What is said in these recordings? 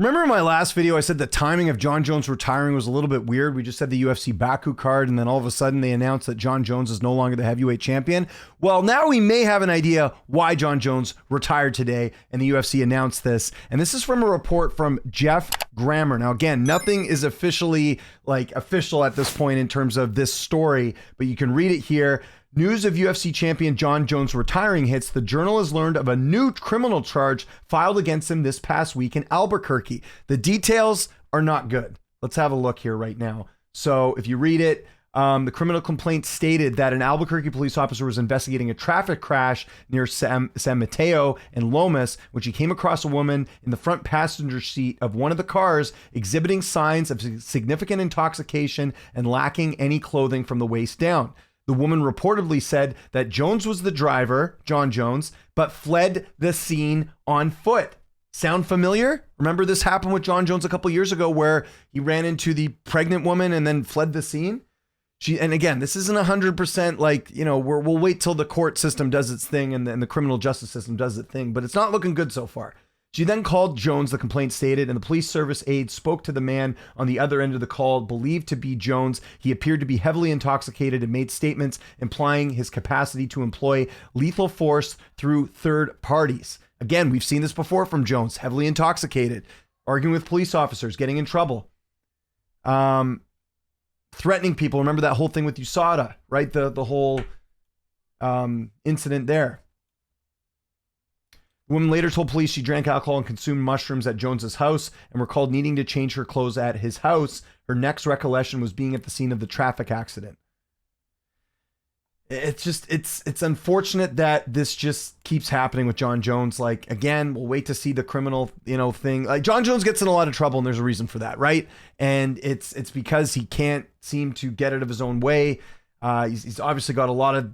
Remember in my last video, I said the timing of Jon Jones retiring was a little bit weird. We just had the UFC Baku card, and then all of a sudden they announced that Jon Jones is no longer the heavyweight champion. Well, now we may have an idea why Jon Jones retired today, and the UFC announced this. And this is from a report from Jeff Grammer. Now, again, nothing is officially official at this point in terms of this story, but you can read it here. News of UFC champion Jon Jones retiring hits. The Journal has learned of a new criminal charge filed against him this past week in Albuquerque. The details are not good. Let's have a look here right now. So if you read it, the criminal complaint stated that an Albuquerque police officer was investigating a traffic crash near San Mateo and Lomas, which he came across a woman in the front passenger seat of one of the cars exhibiting signs of significant intoxication and lacking any clothing from the waist down. The woman reportedly said that Jones was the driver, Jon Jones, but fled the scene on foot. Sound familiar? Remember this happened with Jon Jones a couple years ago where he ran into the pregnant woman and then fled the scene? And again, this isn't 100% we'll wait till the court system does its thing and the criminal justice system does its thing, but it's not looking good so far. She then called Jones, the complaint stated, and the police service aide spoke to the man on the other end of the call, believed to be Jones. He appeared to be heavily intoxicated and made statements implying his capacity to employ lethal force through third parties. Again, we've seen this before from Jones, heavily intoxicated, arguing with police officers, getting in trouble, threatening people. Remember that whole thing with USADA, right? The whole incident there. The woman later told police she drank alcohol and consumed mushrooms at Jones's house and recalled needing to change her clothes at his house. Her next recollection was being at the scene of the traffic accident. It's unfortunate that this just keeps happening with Jon Jones. Again, we'll wait to see the criminal, thing. Jon Jones gets in a lot of trouble and there's a reason for that, right? And it's because he can't seem to get out of his own way. He's obviously got a lot of,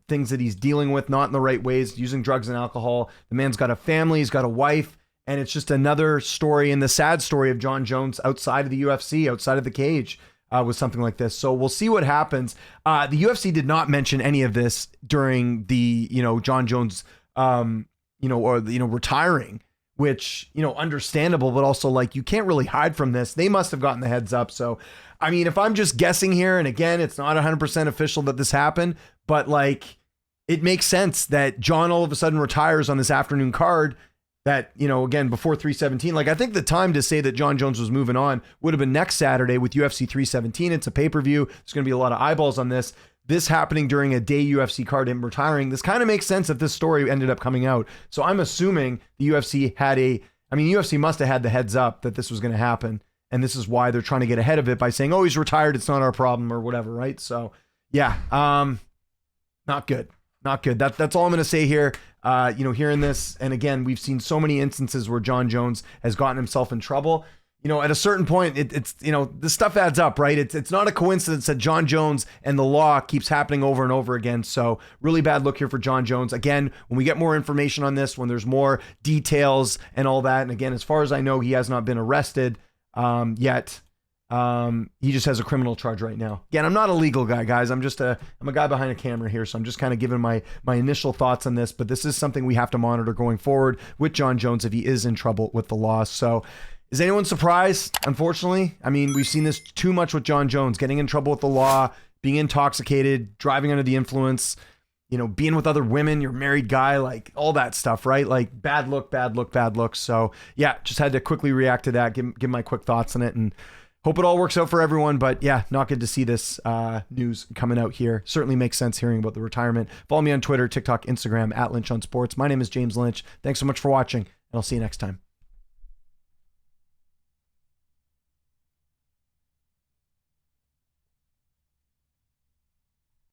things that he's dealing with, not in the right ways, using drugs and alcohol. The man's got a family, he's got a wife, and it's just another story in the sad story of Jon Jones outside of the UFC, outside of the cage, with something like this. So we'll see what happens. The UFC did not mention any of this during the, Jon Jones, retiring, which, understandable, but also you can't really hide from this. They must have gotten the heads up. So, I mean, if I'm just guessing here, and again, it's not 100% official that this happened, but it makes sense that Jon all of a sudden retires on this afternoon card that, again, before 317. I think the time to say that Jon Jones was moving on would have been next Saturday with UFC 317. It's a pay-per-view. There's going to be a lot of eyeballs on this. This happening during a day UFC card, him retiring, this kind of makes sense if this story ended up coming out. So I'm assuming the UFC UFC must have had the heads up that this was going to happen. And this is why they're trying to get ahead of it by saying, oh, he's retired, it's not our problem or whatever, right? So yeah, not good. Not good. That's all I'm going to say here. Hearing this, and again, we've seen so many instances where Jon Jones has gotten himself in trouble. At a certain point, it's this stuff adds up, right? It's not a coincidence that Jon Jones and the law keeps happening over and over again. So really bad look here for Jon Jones. Again, when we get more information on this, when there's more details and all that, and again, as far as I know, he has not been arrested yet. He just has a criminal charge right now. Again, I'm not a legal guy, guys. I'm a guy behind a camera here. So I'm just kind of giving my initial thoughts on this, but this is something we have to monitor going forward with Jon Jones if he is in trouble with the law. So is anyone surprised? Unfortunately, I mean, we've seen this too much with Jon Jones, getting in trouble with the law, being intoxicated, driving under the influence, being with other women, you're a married guy, all that stuff, right? Bad look. So yeah, just had to quickly react to that, give my quick thoughts on it, and hope it all works out for everyone. But yeah, not good to see this news coming out here. Certainly makes sense hearing about the retirement. Follow me on Twitter, TikTok, Instagram, @Lynch on Sports. My name is James Lynch. Thanks so much for watching, and I'll see you next time.